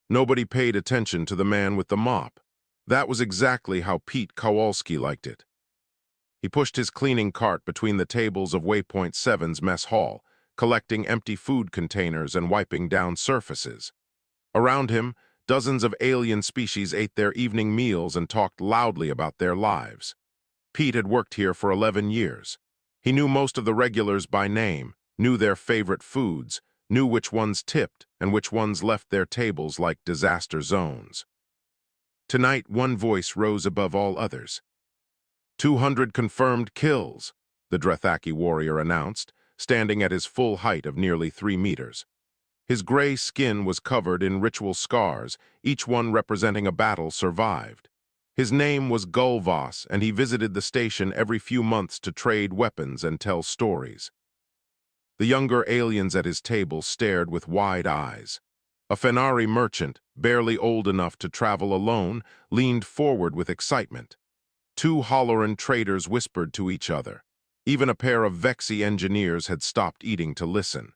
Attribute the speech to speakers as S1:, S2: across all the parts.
S1: Nobody paid attention to the man with the mop. That was exactly how Pete Kowalski liked it. He pushed his cleaning cart between the tables of Waypoint 7's mess hall, collecting empty food containers and wiping down surfaces. Around him, dozens of alien species ate their evening meals and talked loudly about their lives. Pete had worked here for 11 years. He knew most of the regulars by name, knew their favorite foods, knew which ones tipped and which ones left their tables like disaster zones. Tonight, one voice rose above all others. 200 confirmed kills, the Drethaki warrior announced, standing at his full height of nearly 3 meters. His gray skin was covered in ritual scars, each one representing a battle survived. His name was Gulvas, and he visited the station every few months to trade weapons and tell stories. The younger aliens at his table stared with wide eyes. A Fenari merchant, barely old enough to travel alone, leaned forward with excitement. 2 Holloran traders whispered to each other. Even a pair of Vexi engineers had stopped eating to listen.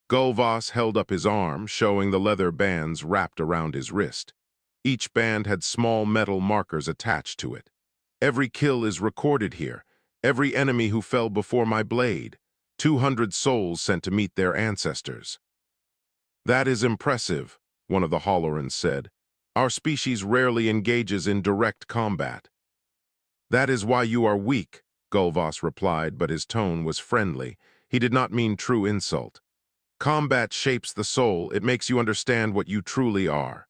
S1: Gulvas held up his arm, showing the leather bands wrapped around his wrist. Each band had small metal markers attached to it. Every kill is recorded here. Every enemy who fell before my blade. 200 souls sent to meet their ancestors. That is impressive, one of the Hollorans said. Our species rarely engages in direct combat. That is why you are weak, Gulvas replied, but his tone was friendly. He did not mean true insult. Combat shapes the soul. It makes you understand what you truly are.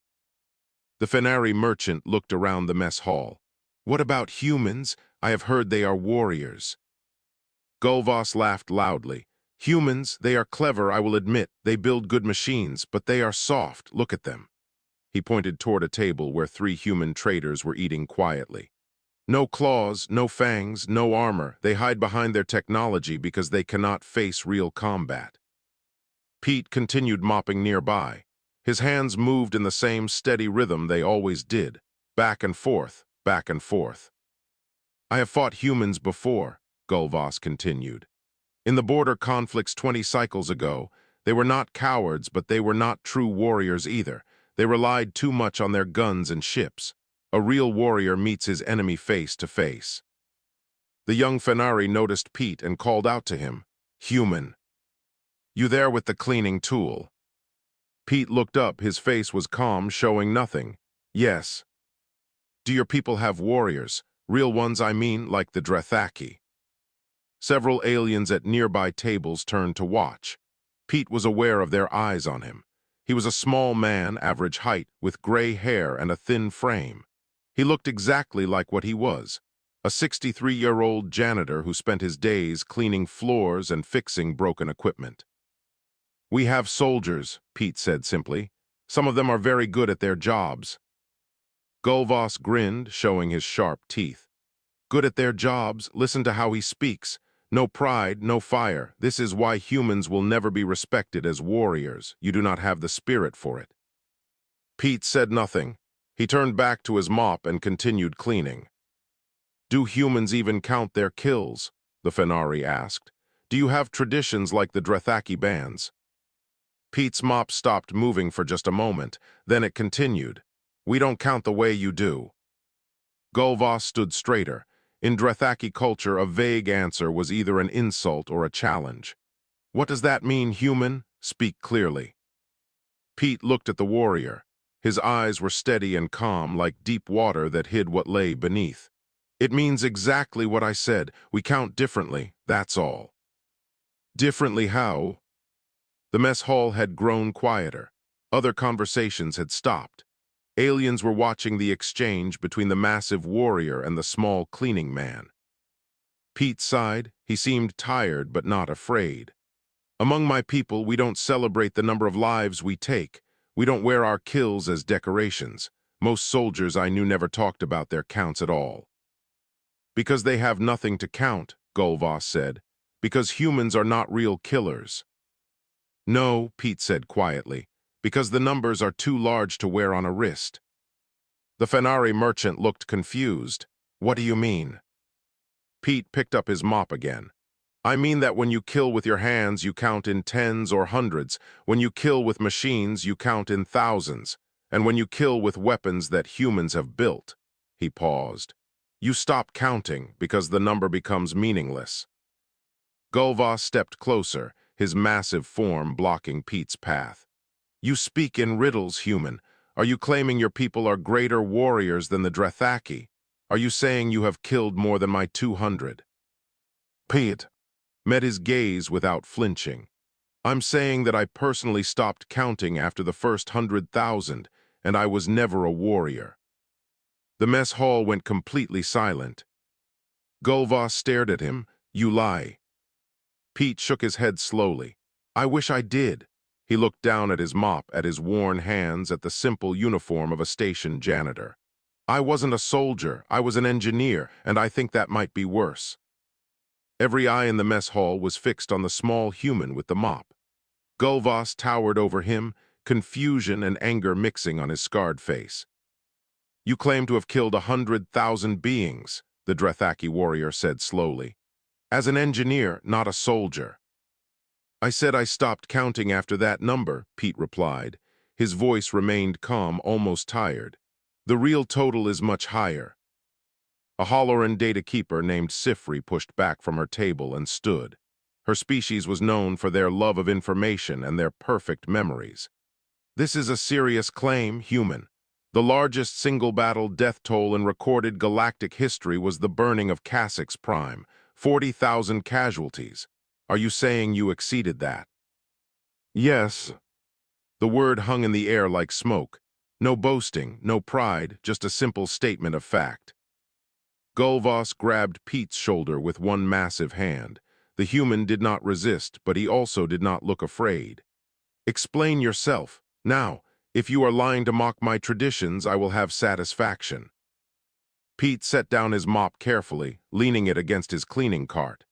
S1: The Fenari merchant looked around the mess hall. What about humans? I have heard they are warriors. Gulvas laughed loudly. Humans, they are clever, I will admit. They build good machines, but they are soft. Look at them. He pointed toward a table where 3 human traders were eating quietly. No claws, no fangs, no armor. They hide behind their technology because they cannot face real combat. Pete continued mopping nearby. His hands moved in the same steady rhythm they always did, back and forth, back and forth. I have fought humans before, Gulvas continued. In the border conflicts 20 cycles ago, they were not cowards, but they were not true warriors either. They relied too much on their guns and ships. A real warrior meets his enemy face to face. The young Fenari noticed Pete and called out to him, Human. You there with the cleaning tool? Pete looked up, his face was calm, showing nothing. Yes. Do your people have warriors? Real ones, I mean, like the Drethaki. Several aliens at nearby tables turned to watch. Pete was aware of their eyes on him. He was a small man, average height, with gray hair and a thin frame. He looked exactly like what he was, a 63-year-old janitor who spent his days cleaning floors and fixing broken equipment. We have soldiers, Pete said simply. Some of them are very good at their jobs. Gulvas grinned, showing his sharp teeth. Good at their jobs, listen to how he speaks. No pride, no fire. This is why humans will never be respected as warriors. You do not have the spirit for it. Pete said nothing. He turned back to his mop and continued cleaning. Do humans even count their kills? The Fenari asked. Do you have traditions like the Drethaki bands? Pete's mop stopped moving for just a moment, then it continued. We don't count the way you do. Gulvas stood straighter. In Drethaki culture, a vague answer was either an insult or a challenge. What does that mean, human? Speak clearly. Pete looked at the warrior. His eyes were steady and calm, like deep water that hid what lay beneath. It means exactly what I said. We count differently, that's all. Differently how? The mess hall had grown quieter. Other conversations had stopped. Aliens were watching the exchange between the massive warrior and the small cleaning man. Pete sighed. He seemed tired but not afraid. Among my people, we don't celebrate the number of lives we take. We don't wear our kills as decorations. Most soldiers I knew never talked about their counts at all. Because they have nothing to count, Gulvas said. Because humans are not real killers. No, Pete said quietly. Because the numbers are too large to wear on a wrist. The Fenari merchant looked confused. What do you mean? Pete picked up his mop again. I mean that when you kill with your hands, you count in tens or hundreds. When you kill with machines, you count in thousands. And when you kill with weapons that humans have built, he paused, you stop counting because the number becomes meaningless. Gulvas stepped closer, his massive form blocking Pete's path. You speak in riddles, human. Are you claiming your people are greater warriors than the Drethaki? Are you saying you have killed more than my 200? Pete met his gaze without flinching. I'm saying that I personally stopped counting after the first 100,000, and I was never a warrior. The mess hall went completely silent. Gulvas stared at him. You lie. Pete shook his head slowly. I wish I did. He looked down at his mop, at his worn hands, at the simple uniform of a station janitor. I wasn't a soldier, I was an engineer, and I think that might be worse. Every eye in the mess hall was fixed on the small human with the mop. Gulvas towered over him, confusion and anger mixing on his scarred face. You claim to have killed 100,000 beings, the Drethaki warrior said slowly. As an engineer, not a soldier. I said I stopped counting after that number, Pete replied. His voice remained calm, almost tired. The real total is much higher. A Holloran data keeper named Sifri pushed back from her table and stood. Her species was known for their love of information and their perfect memories. This is a serious claim, human. The largest single-battle death toll in recorded galactic history was the burning of Cassix Prime, 40,000 casualties. Are you saying you exceeded that? Yes. The word hung in the air like smoke. No boasting, no pride, just a simple statement of fact. Gulvas grabbed Pete's shoulder with one massive hand. The human did not resist, but he also did not look afraid. Explain yourself. Now, if you are lying to mock my traditions, I will have satisfaction. Pete set down his mop carefully, leaning it against his cleaning cart.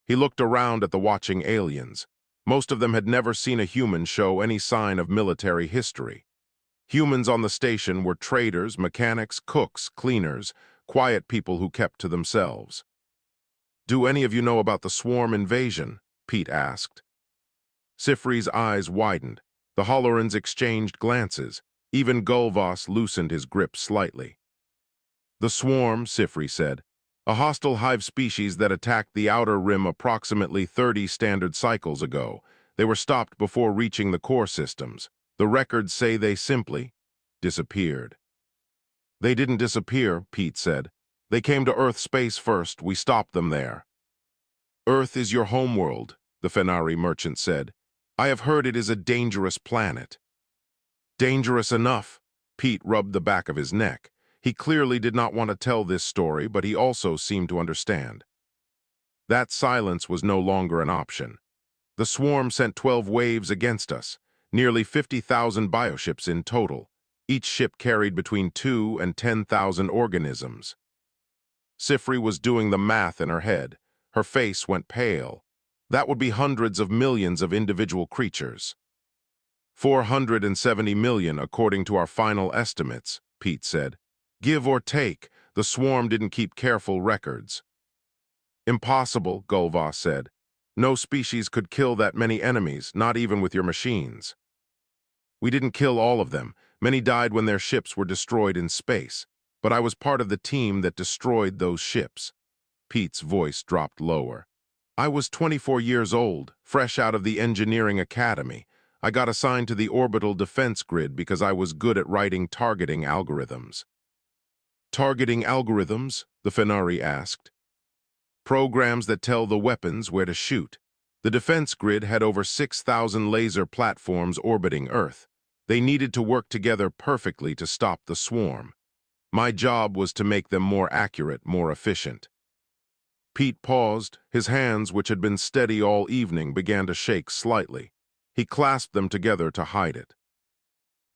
S1: He looked around at the watching aliens. Most of them had never seen a human show any sign of military history. Humans on the station were traders, mechanics, cooks, cleaners, quiet people who kept to themselves. Do any of you know about the swarm invasion? Pete asked. Sifri's eyes widened. The Hollorans exchanged glances. Even Gulvas loosened his grip slightly. The swarm, Sifri said, a hostile hive species that attacked the outer rim approximately 30 standard cycles ago. They were stopped before reaching the core systems. The records say they simply disappeared. They didn't disappear, Pete said. They came to Earth space first. We stopped them there. Earth is your homeworld, the Fenari merchant said. I have heard it is a dangerous planet. Dangerous enough. Pete rubbed the back of his neck. He clearly did not want to tell this story, but he also seemed to understand. That silence was no longer an option. The swarm sent 12 waves against us, nearly 50,000 bioships in total. Each ship carried between 2 and 10,000 organisms. Sifri was doing the math in her head. Her face went pale. That would be hundreds of millions of individual creatures. 470 million according to our final estimates, Pete said. Give or take, the swarm didn't keep careful records. Impossible, Gulvas said. No species could kill that many enemies, not even with your machines. We didn't kill all of them. Many died when their ships were destroyed in space. But I was part of the team that destroyed those ships. Pete's voice dropped lower. I was 24 years old, fresh out of the engineering academy. I got assigned to the orbital defense grid because I was good at writing targeting algorithms. Targeting algorithms? The Fenari asked. Programs that tell the weapons where to shoot. The defense grid had over 6,000 laser platforms orbiting Earth. They needed to work together perfectly to stop the swarm. My job was to make them more accurate, more efficient. Pete paused. His hands, which had been steady all evening, began to shake slightly. He clasped them together to hide it.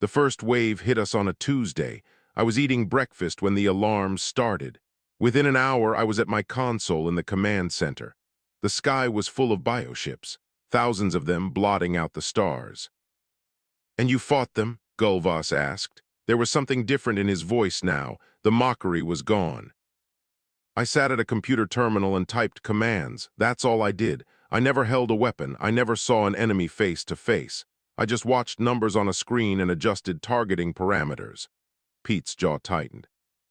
S1: The first wave hit us on a Tuesday. I was eating breakfast when the alarms started. Within an hour, I was at my console in the command center. The sky was full of bioships, thousands of them blotting out the stars. And you fought them? Gulvas asked. There was something different in his voice now. The mockery was gone. I sat at a computer terminal and typed commands. That's all I did. I never held a weapon. I never saw an enemy face to face. I just watched numbers on a screen and adjusted targeting parameters. Pete's jaw tightened.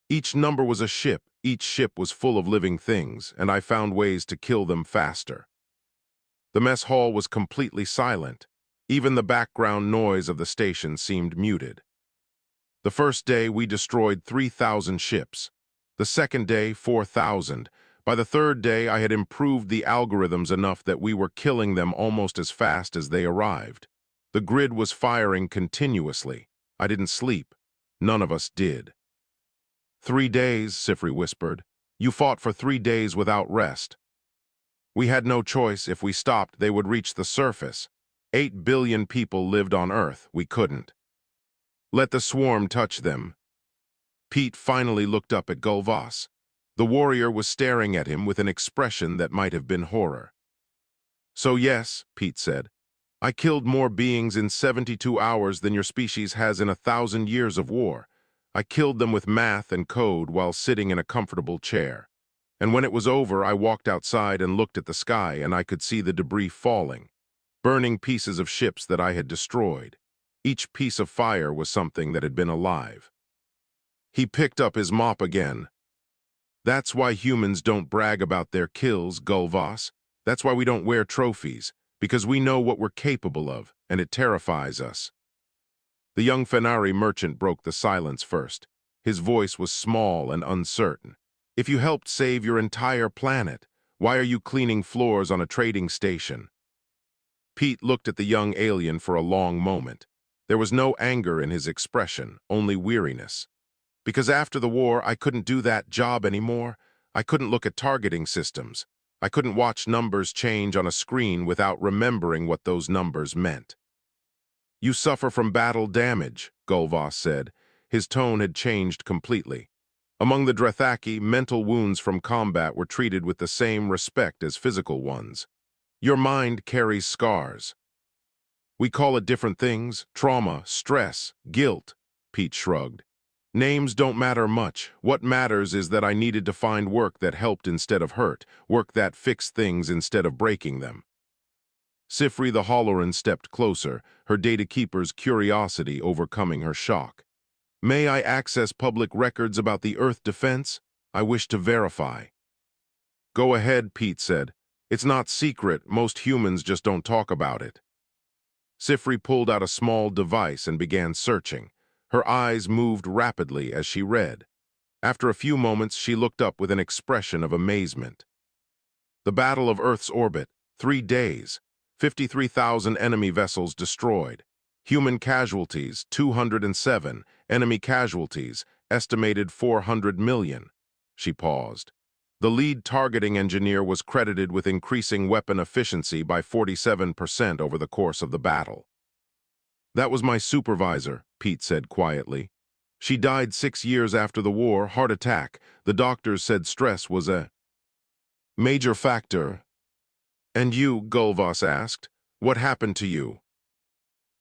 S1: Each number was a ship. Each ship was full of living things, and I found ways to kill them faster. The mess hall was completely silent. Even the background noise of the station seemed muted. The first day, we destroyed 3,000 ships. The second day, 4,000. By the third day, I had improved the algorithms enough that we were killing them almost as fast as they arrived. The grid was firing continuously. I didn't sleep. None of us did. 3 days, Sifri whispered. You fought for 3 days without rest. We had no choice. If we stopped, they would reach the surface. 8 billion people lived on Earth. We couldn't. Let the swarm touch them. Pete finally looked up at Gulvas. The warrior was staring at him with an expression that might have been horror. So yes, Pete said, I killed more beings in 72 hours than your species has in 1,000 years of war. I killed them with math and code while sitting in a comfortable chair. And when it was over, I walked outside and looked at the sky, and I could see the debris falling, burning pieces of ships that I had destroyed. Each piece of fire was something that had been alive. He picked up his mop again. That's why humans don't brag about their kills, Gulvas. That's why we don't wear trophies, because we know what we're capable of, and it terrifies us. The young Fenari merchant broke the silence first. His voice was small and uncertain. If you helped save your entire planet, why are you cleaning floors on a trading station? Pete looked at the young alien for a long moment. There was no anger in his expression, only weariness. Because after the war, I couldn't do that job anymore. I couldn't look at targeting systems. I couldn't watch numbers change on a screen without remembering what those numbers meant. You suffer from battle damage, Gulvas said. His tone had changed completely. Among the Drethaki, mental wounds from combat were treated with the same respect as physical ones. Your mind carries scars. We call it different things: trauma, stress, guilt, Pete shrugged. Names don't matter much. What matters is that I needed to find work that helped instead of hurt, work that fixed things instead of breaking them. Sifri the Holloran stepped closer, her data keeper's curiosity overcoming her shock. May I access public records about the Earth defense? I wish to verify. Go ahead, Pete said. It's not secret. Most humans just don't talk about it. Sifri pulled out a small device and began searching. Her eyes moved rapidly as she read. After a few moments, she looked up with an expression of amazement. The Battle of Earth's orbit, 3 days, 53,000 enemy vessels destroyed. Human casualties, 207. Enemy casualties, estimated 400 million. She paused. The lead targeting engineer was credited with increasing weapon efficiency by 47% over the course of the battle. That was my supervisor, Pete said quietly. She died 6 years after the war, heart attack. The doctors said stress was a major factor. And you, Gulvas asked, what happened to you?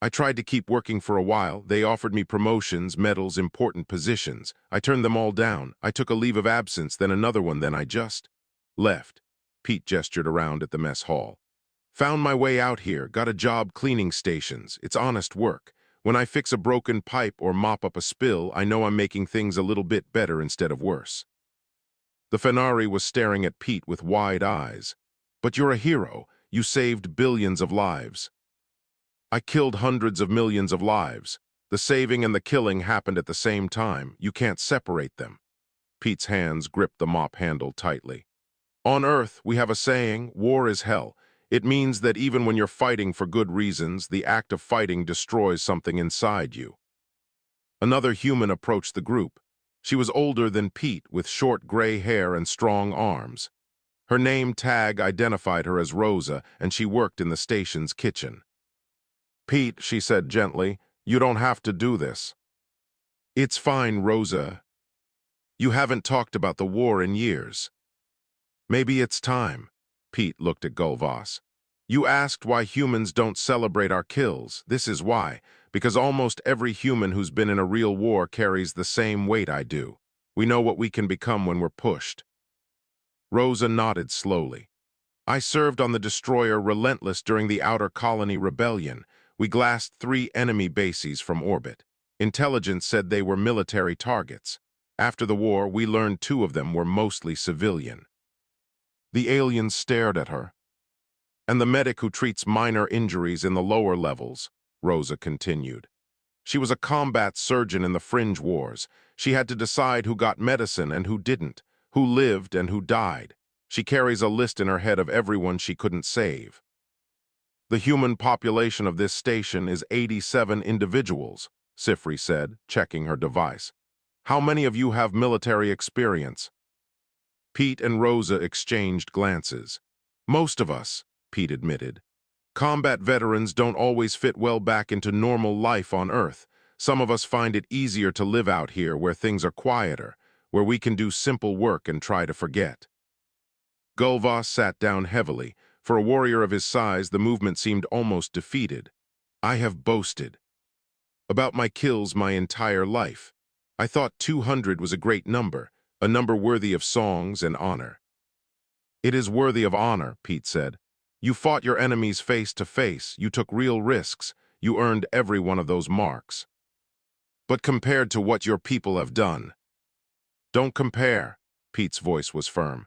S1: I tried to keep working for a while. They offered me promotions, medals, important positions. I turned them all down. I took a leave of absence, then another one, then I just left. Pete gestured around at the mess hall. Found my way out here, got a job cleaning stations. It's honest work. When I fix a broken pipe or mop up a spill, I know I'm making things a little bit better instead of worse. The Fenari was staring at Pete with wide eyes. But you're a hero. You saved billions of lives. I killed hundreds of millions of lives. The saving and the killing happened at the same time. You can't separate them. Pete's hands gripped the mop handle tightly. On Earth, we have a saying, war is hell. It means that even when you're fighting for good reasons, the act of fighting destroys something inside you. Another human approached the group. She was older than Pete, with short gray hair and strong arms. Her name tag identified her as Rosa, and she worked in the station's kitchen. Pete, she said gently, you don't have to do this. It's fine, Rosa. You haven't talked about the war in years. Maybe it's time. Pete looked at Gulvas. You asked why humans don't celebrate our kills. This is why. Because almost every human who's been in a real war carries the same weight I do. We know what we can become when we're pushed. Rosa nodded slowly. I served on the destroyer Relentless during the Outer Colony Rebellion. We glassed 3 enemy bases from orbit. Intelligence said they were military targets. After the war, we learned 2 of them were mostly civilian. The aliens stared at her. And the medic who treats minor injuries in the lower levels, Rosa continued. She was a combat surgeon in the Fringe Wars. She had to decide who got medicine and who didn't, who lived and who died. She carries a list in her head of everyone she couldn't save. The human population of this station is 87 individuals, Sifri said, checking her device. How many of you have military experience? Pete and Rosa exchanged glances. Most of us, Pete admitted. Combat veterans don't always fit well back into normal life on Earth. Some of us find it easier to live out here where things are quieter, where we can do simple work and try to forget. Gulvas sat down heavily. For a warrior of his size, the movement seemed almost defeated. I have boasted about my kills my entire life. I thought 200 was a great number, a number worthy of songs and honor. It is worthy of honor, Pete said. You fought your enemies face to face, you took real risks, you earned every one of those marks. But compared to what your people have done, don't compare, Pete's voice was firm.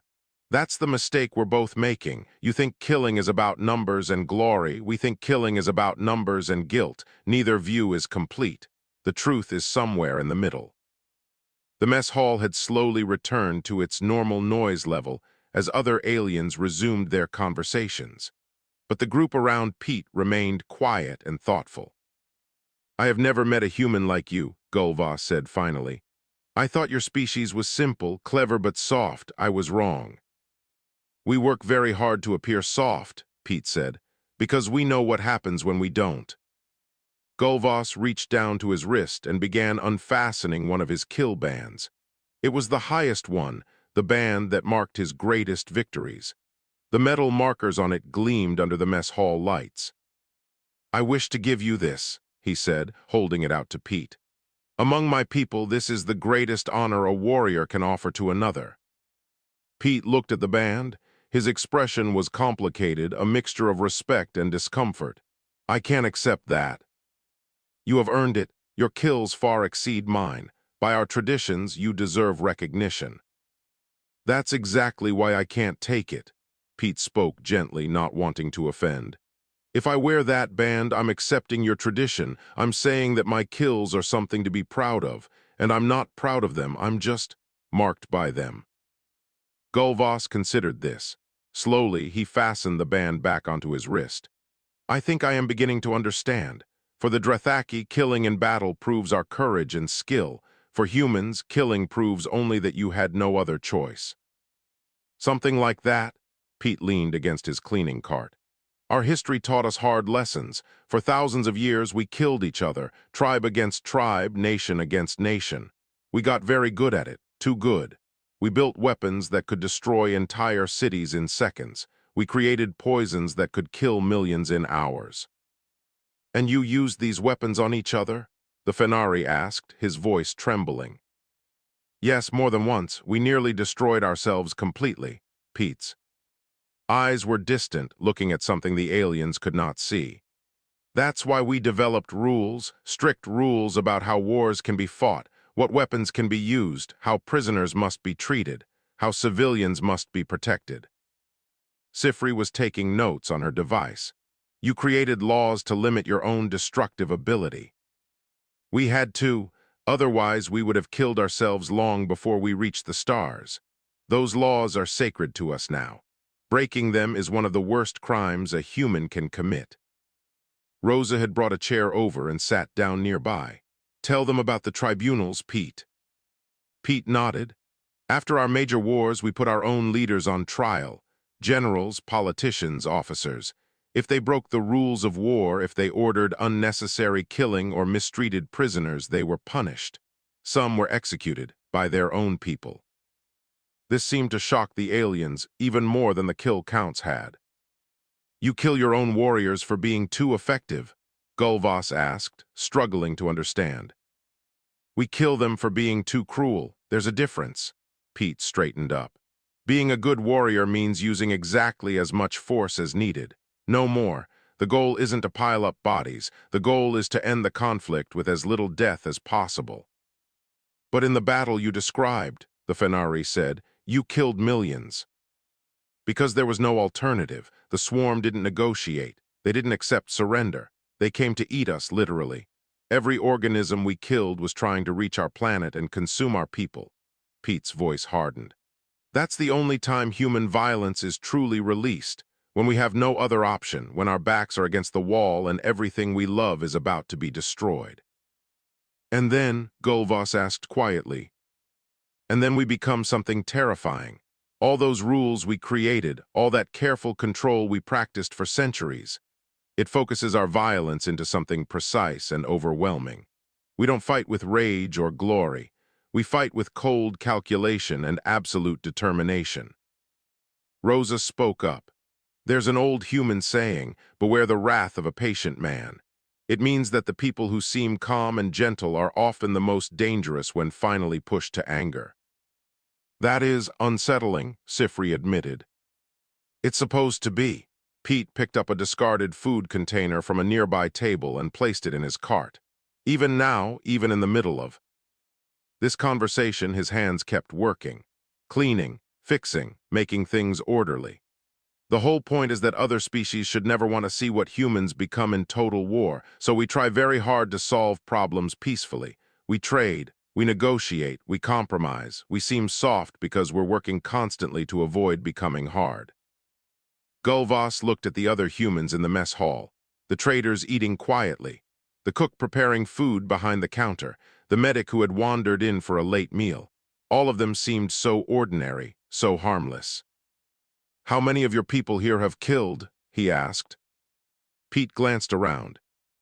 S1: That's the mistake we're both making. You think killing is about numbers and glory. We think killing is about numbers and guilt. Neither view is complete. The truth is somewhere in the middle. The mess hall had slowly returned to its normal noise level as other aliens resumed their conversations. But the group around Pete remained quiet and thoughtful. I have never met a human like you, Gulvas said finally. I thought your species was simple, clever but soft. I was wrong. We work very hard to appear soft, Pete said, because we know what happens when we don't. Gulvas reached down to his wrist and began unfastening one of his kill bands. It was the highest one, the band that marked his greatest victories. The metal markers on it gleamed under the mess hall lights. I wish to give you this, he said, holding it out to Pete. Among my people, this is the greatest honor a warrior can offer to another. Pete looked at the band. His expression was complicated, a mixture of respect and discomfort. I can't accept that. You have earned it. Your kills far exceed mine. By our traditions, you deserve recognition. That's exactly why I can't take it, Pete spoke gently, not wanting to offend. If I wear that band, I'm accepting your tradition. I'm saying that my kills are something to be proud of, and I'm not proud of them. I'm just marked by them. Gulvas considered this. Slowly, he fastened the band back onto his wrist. I think I am beginning to understand. For the Drethaki, killing in battle proves our courage and skill. For humans, killing proves only that you had no other choice. Something like that? Pete leaned against his cleaning cart. Our history taught us hard lessons. For thousands of years, we killed each other, tribe against tribe, nation against nation. We got very good at it, too good. We built weapons that could destroy entire cities in seconds. We created poisons that could kill millions in hours. And you used these weapons on each other? The Fenari asked, his voice trembling. Yes, more than once. We nearly destroyed ourselves completely, Pete's eyes were distant, looking at something the aliens could not see. That's why we developed rules, strict rules about how wars can be fought, what weapons can be used, how prisoners must be treated, how civilians must be protected. Sifri was taking notes on her device. You created laws to limit your own destructive ability. We had to, otherwise we would have killed ourselves long before we reached the stars. Those laws are sacred to us now. Breaking them is one of the worst crimes a human can commit. Rosa had brought a chair over and sat down nearby. Tell them about the tribunals, Pete. Pete nodded. After our major wars, we put our own leaders on trial. Generals, politicians, officers. If they broke the rules of war, if they ordered unnecessary killing or mistreated prisoners, they were punished. Some were executed by their own people. This seemed to shock the aliens even more than the kill counts had. You kill your own warriors for being too effective, Gulvas asked, struggling to understand. We kill them for being too cruel. There's a difference. Pete straightened up. Being a good warrior means using exactly as much force as needed. No more. The goal isn't to pile up bodies. The goal is to end the conflict with as little death as possible. But in the battle you described, the Fenari said, you killed millions. Because there was no alternative, the swarm didn't negotiate. They didn't accept surrender. They came to eat us, literally. Every organism we killed was trying to reach our planet and consume our people. Pete's voice hardened. That's the only time human violence is truly released, when we have no other option, when our backs are against the wall and everything we love is about to be destroyed. And then, Gulvas asked quietly, and then we become something terrifying. All those rules we created, all that careful control we practiced for centuries. It focuses our violence into something precise and overwhelming. We don't fight with rage or glory. We fight with cold calculation and absolute determination. Rosa spoke up. There's an old human saying, beware the wrath of a patient man. It means that the people who seem calm and gentle are often the most dangerous when finally pushed to anger. That is unsettling, Sifri admitted. It's supposed to be. Pete picked up a discarded food container from a nearby table and placed it in his cart. Even now, even in the middle of this conversation, his hands kept working, cleaning, fixing, making things orderly. The whole point is that other species should never want to see what humans become in total war, so we try very hard to solve problems peacefully. We trade, we negotiate, we compromise, we seem soft because we're working constantly to avoid becoming hard. Gulvas looked at the other humans in the mess hall, the traders eating quietly, the cook preparing food behind the counter, the medic who had wandered in for a late meal. All of them seemed so ordinary, so harmless. How many of your people here have killed? He asked. Pete glanced around.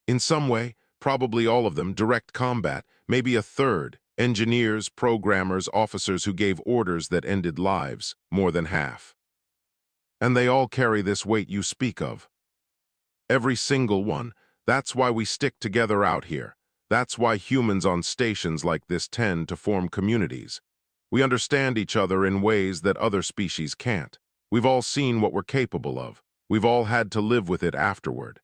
S1: In some way, probably all of them, direct combat, maybe a third, engineers, programmers, officers who gave orders that ended lives, more than half. And they all carry this weight you speak of. Every single one. That's why we stick together out here. That's why humans on stations like this tend to form communities. We understand each other in ways that other species can't. We've all seen what we're capable of. We've all had to live with it afterward.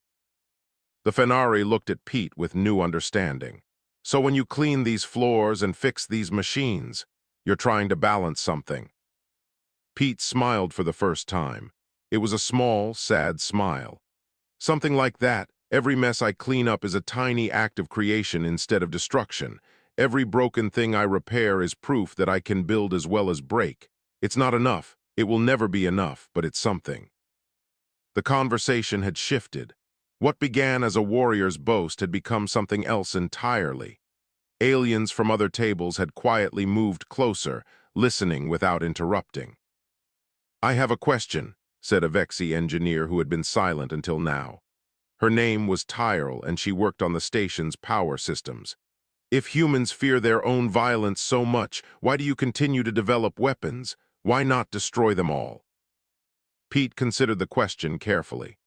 S1: The Fenari looked at Pete with new understanding. So when you clean these floors and fix these machines, you're trying to balance something. Pete smiled for the first time. It was a small, sad smile. Something like that. Every mess I clean up is a tiny act of creation instead of destruction. Every broken thing I repair is proof that I can build as well as break. It's not enough. It will never be enough, but it's something. The conversation had shifted. What began as a warrior's boast had become something else entirely. Aliens from other tables had quietly moved closer, listening without interrupting. I have a question, said a Vexi engineer who had been silent until now. Her name was Tyrell, and she worked on the station's power systems. If humans fear their own violence so much, why do you continue to develop weapons? Why not destroy them all? Pete considered the question carefully.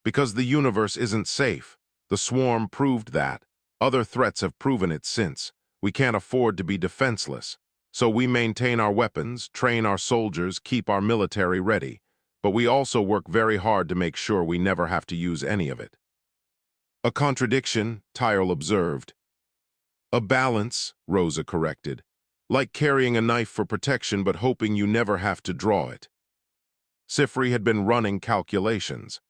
S1: Because the universe isn't safe. The swarm proved that. Other threats have proven it since. We can't afford to be defenseless. So we maintain our weapons, train our soldiers, keep our military ready. But we also work very hard to make sure we never have to use any of it. A contradiction, Tyrell observed. A balance, Rosa corrected. Like carrying a knife for protection but hoping you never have to draw it. Sifri had been running calculations.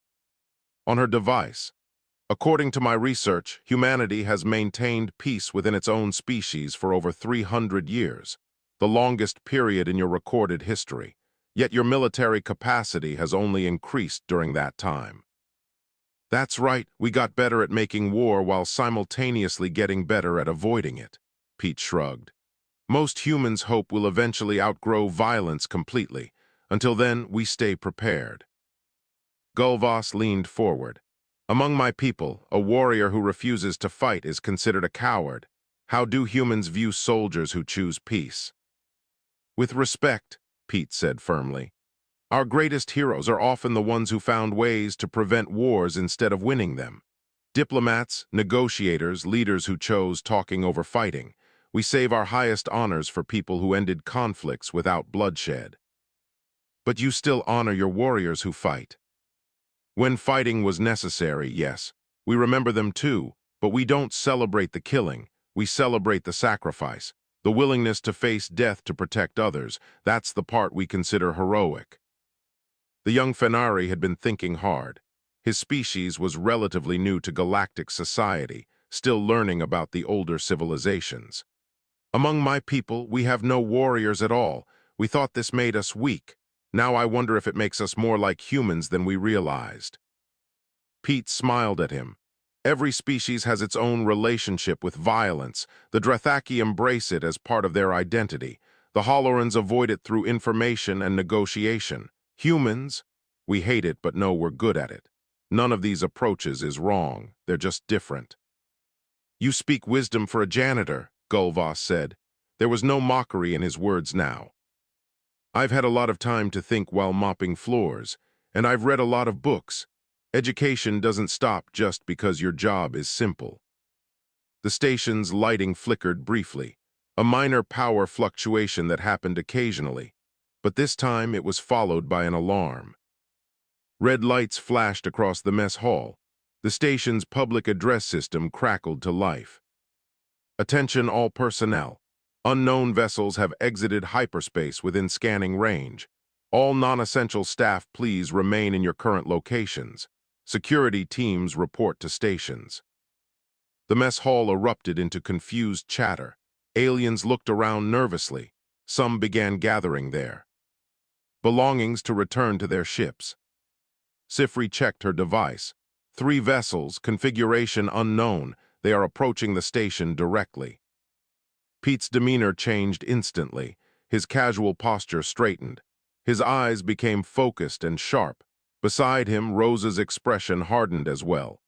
S1: On her device. According to my research, humanity has maintained peace within its own species for over 300 years, the longest period in your recorded history. Yet your military capacity has only increased during that time. That's right, we got better at making war while simultaneously getting better at avoiding it, Pete shrugged. Most humans hope we'll eventually outgrow violence completely. Until then, we stay prepared. Gulvas leaned forward. Among my people, a warrior who refuses to fight is considered a coward. How do humans view soldiers who choose peace? With respect, Pete said firmly. Our greatest heroes are often the ones who found ways to prevent wars instead of winning them. Diplomats, negotiators, leaders who chose talking over fighting. We save our highest honors for people who ended conflicts without bloodshed. But you still honor your warriors who fight. When fighting was necessary, yes, we remember them too, but we don't celebrate the killing, we celebrate the sacrifice, the willingness to face death to protect others. That's the part we consider heroic. The young Fenari had been thinking hard. His species was relatively new to galactic society, still learning about the older civilizations. Among my people, we have no warriors at all. We thought this made us weak. Now I wonder if it makes us more like humans than we realized. Pete smiled at him. Every species has its own relationship with violence. The Drethaki embrace it as part of their identity. The Holorans avoid it through information and negotiation. Humans, we hate it but know we're good at it. None of these approaches is wrong. They're just different. You speak wisdom for a janitor, Gulvas said. There was no mockery in his words now. I've had a lot of time to think while mopping floors, and I've read a lot of books. Education doesn't stop just because your job is simple. The station's lighting flickered briefly, a minor power fluctuation that happened occasionally, but this time it was followed by an alarm. Red lights flashed across the mess hall. The station's public address system crackled to life. Attention all personnel. Unknown vessels have exited hyperspace within scanning range. All non-essential staff please remain in your current locations. Security teams report to stations. The mess hall erupted into confused chatter. Aliens looked around nervously. Some began gathering there. Belongings to return to their ships. Sifri checked her device. 3 vessels, configuration unknown. They are approaching the station directly. Pete's demeanor changed instantly. His casual posture straightened. His eyes became focused and sharp. Beside him, Rosa's expression hardened as well.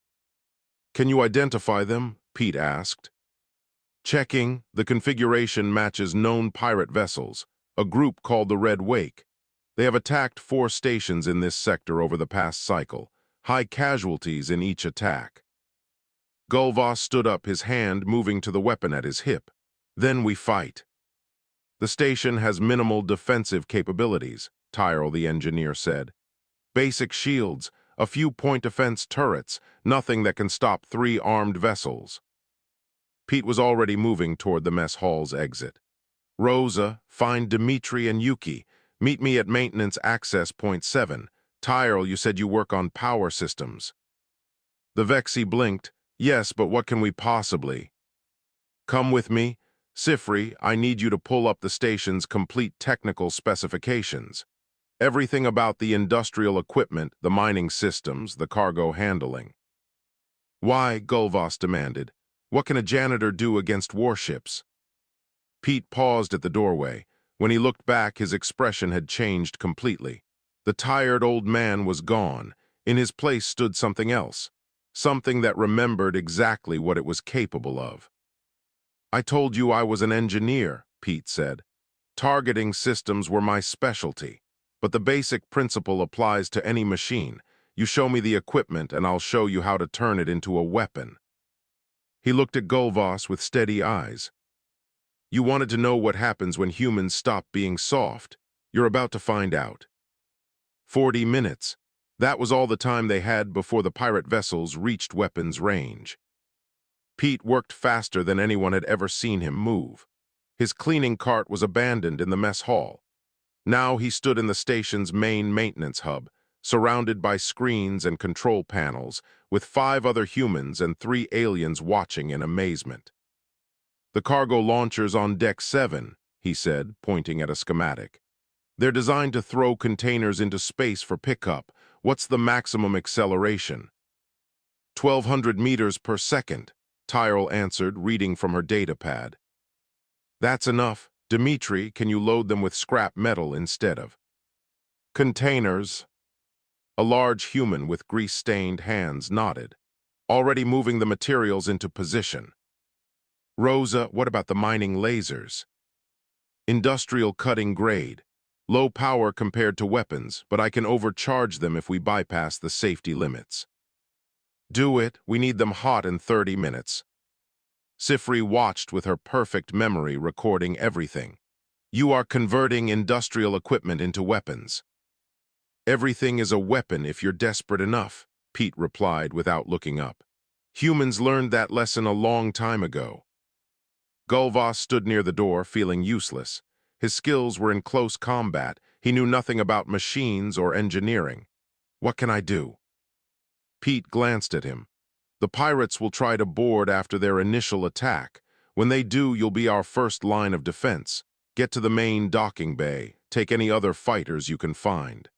S1: Can you identify them? Pete asked. Checking, the configuration matches known pirate vessels, a group called the Red Wake. They have attacked 4 stations in this sector over the past cycle. High casualties in each attack. Gulvas stood up, his hand moving to the weapon at his hip. Then we fight. The station has minimal defensive capabilities, Tyrell the engineer said. Basic shields, a few point defense turrets, nothing that can stop 3 armed vessels. Pete was already moving toward the mess hall's exit. Rosa, find Dimitri and Yuki. Meet me at maintenance access point 7. Tyrell, you said you work on power systems. The Vexi blinked. Yes, but what can we possibly? Come with me. Sifri, I need you to pull up the station's complete technical specifications. Everything about the industrial equipment, the mining systems, the cargo handling. Why? Gulvas demanded. What can a janitor do against warships? Pete paused at the doorway. When he looked back, his expression had changed completely. The tired old man was gone. In his place stood something else. Something that remembered exactly what it was capable of. I told you I was an engineer, Pete said. Targeting systems were my specialty. But the basic principle applies to any machine. You show me the equipment and I'll show you how to turn it into a weapon. He looked at Gulvas with steady eyes. You wanted to know what happens when humans stop being soft. You're about to find out. 40 minutes. That was all the time they had before the pirate vessels reached weapons range. Pete worked faster than anyone had ever seen him move. His cleaning cart was abandoned in the mess hall. Now he stood in the station's main maintenance hub, surrounded by screens and control panels, with 5 other humans and 3 aliens watching in amazement. The cargo launchers on Deck 7, he said, pointing at a schematic. They're designed to throw containers into space for pickup. What's the maximum acceleration? 1,200 meters per second, Tyrell answered, reading from her data pad. That's enough. Dimitri, can you load them with scrap metal instead of containers? A large human with grease-stained hands nodded, already moving the materials into position. Rosa, what about the mining lasers? Industrial cutting grade. Low power compared to weapons, but I can overcharge them if we bypass the safety limits. Do it. We need them hot in 30 minutes. Sifri watched with her perfect memory recording everything. You are converting industrial equipment into weapons. Everything is a weapon if you're desperate enough, Pete replied without looking up. Humans learned that lesson a long time ago. Gulvas stood near the door, feeling useless. His skills were in close combat. He knew nothing about machines or engineering. What can I do? Pete glanced at him. The pirates will try to board after their initial attack. When they do, you'll be our first line of defense. Get to the main docking bay. Take any other fighters you can find.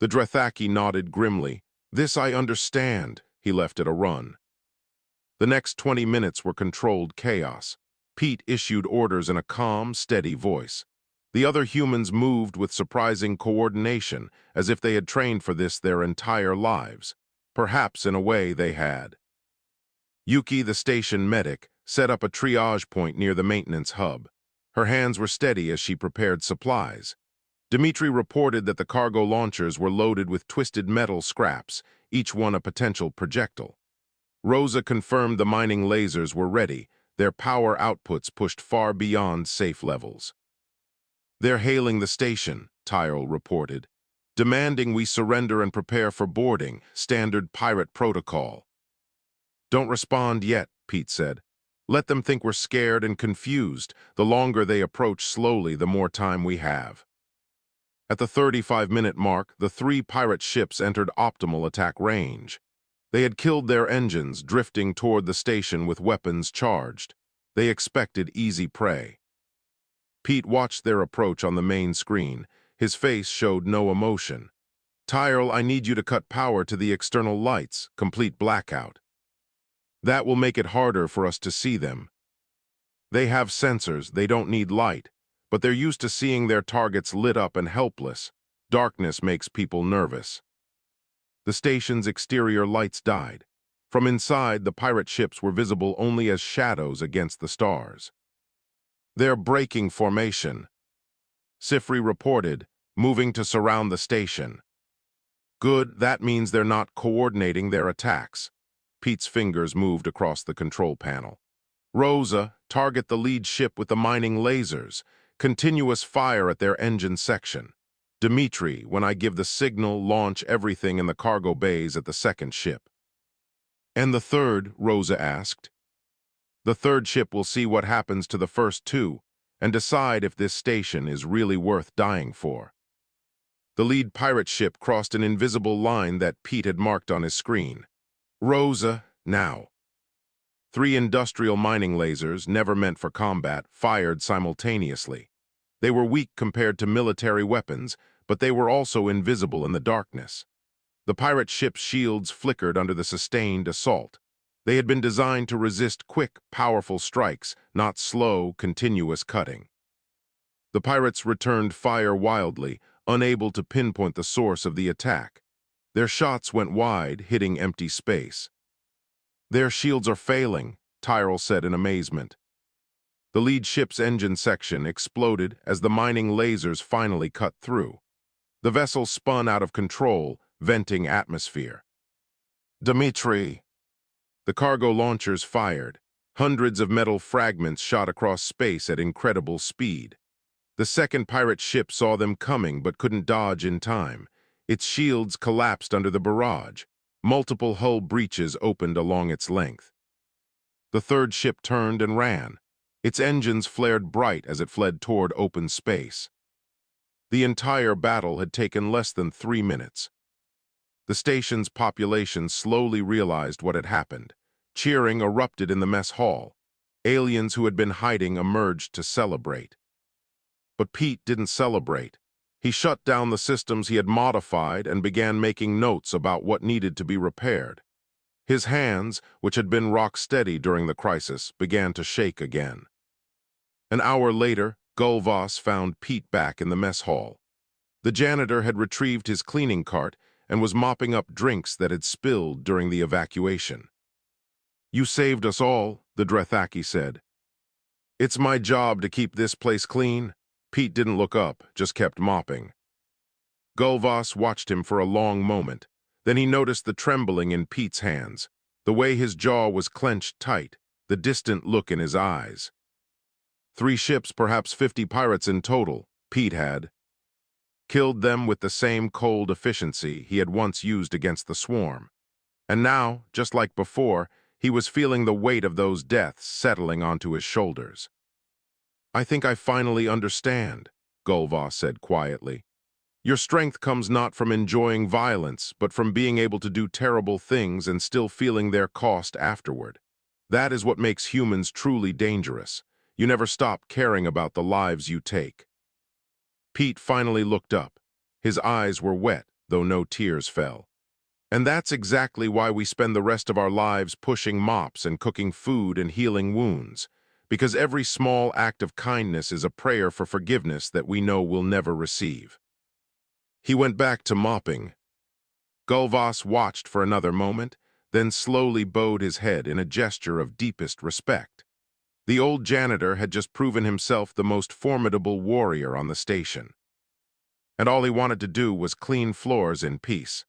S1: The Drethaki nodded grimly. This I understand. He left at a run. The next 20 minutes were controlled chaos. Pete issued orders in a calm, steady voice. The other humans moved with surprising coordination, as if they had trained for this their entire lives. Perhaps in a way they had. Yuki, the station medic, set up a triage point near the maintenance hub. Her hands were steady as she prepared supplies. Dmitri reported that the cargo launchers were loaded with twisted metal scraps, each one a potential projectile. Rosa confirmed the mining lasers were ready, their power outputs pushed far beyond safe levels. They're hailing the station, Tyrell reported, demanding we surrender and prepare for boarding, standard pirate protocol. Don't respond yet, Pete said. Let them think we're scared and confused. The longer they approach slowly, the more time we have. At the 35-minute mark, the 3 pirate ships entered optimal attack range. They had killed their engines, drifting toward the station with weapons charged. They expected easy prey. Pete watched their approach on the main screen. His face showed no emotion. Tyrell, I need you to cut power to the external lights, complete blackout. That will make it harder for us to see them. They have sensors, they don't need light, but they're used to seeing their targets lit up and helpless. Darkness makes people nervous. The station's exterior lights died. From inside, the pirate ships were visible only as shadows against the stars. They're breaking formation. Sifri reported, moving to surround the station. Good, that means they're not coordinating their attacks. Pete's fingers moved across the control panel. Rosa, target the lead ship with the mining lasers. Continuous fire at their engine section. Dmitri, when I give the signal, launch everything in the cargo bays at the second ship. And the third, Rosa asked. The third ship will see what happens to the first 2 and decide if this station is really worth dying for. The lead pirate ship crossed an invisible line that Pete had marked on his screen. Rosa, now. 3 industrial mining lasers, never meant for combat, fired simultaneously. They were weak compared to military weapons, but they were also invisible in the darkness. The pirate ship's shields flickered under the sustained assault. They had been designed to resist quick, powerful strikes, not slow, continuous cutting. The pirates returned fire wildly, unable to pinpoint the source of the attack. Their shots went wide, hitting empty space. Their shields are failing, Tyrell said in amazement. The lead ship's engine section exploded as the mining lasers finally cut through. The vessel spun out of control, venting atmosphere. Dmitri! The cargo launchers fired. Hundreds of metal fragments shot across space at incredible speed. The second pirate ship saw them coming but couldn't dodge in time. Its shields collapsed under the barrage. Multiple hull breaches opened along its length. The third ship turned and ran. Its engines flared bright as it fled toward open space. The entire battle had taken less than 3 minutes. The station's population slowly realized what had happened. Cheering erupted in the mess hall. Aliens who had been hiding emerged to celebrate. But Pete didn't celebrate. He shut down the systems he had modified and began making notes about what needed to be repaired. His hands, which had been rock steady during the crisis, began to shake again. An hour later, Gulvas found Pete back in the mess hall. The janitor had retrieved his cleaning cart and was mopping up drinks that had spilled during the evacuation. You saved us all, the Drethaki said. It's my job to keep this place clean. Pete didn't look up, just kept mopping. Gulvas watched him for a long moment. Then he noticed the trembling in Pete's hands, the way his jaw was clenched tight, the distant look in his eyes. 3 ships, perhaps 50 pirates in total, Pete had. killed them with the same cold efficiency he had once used against the swarm. And now, just like before, he was feeling the weight of those deaths settling onto his shoulders. "I think I finally understand," Gulva said quietly. "Your strength comes not from enjoying violence, but from being able to do terrible things and still feeling their cost afterward. That is what makes humans truly dangerous. You never stop caring about the lives you take." Pete finally looked up. His eyes were wet, though no tears fell. "And that's exactly why we spend the rest of our lives pushing mops and cooking food and healing wounds, because every small act of kindness is a prayer for forgiveness that we know we'll never receive." He went back to mopping. Gulvas watched for another moment, then slowly bowed his head in a gesture of deepest respect. The old janitor had just proven himself the most formidable warrior on the station. And all he wanted to do was clean floors in peace.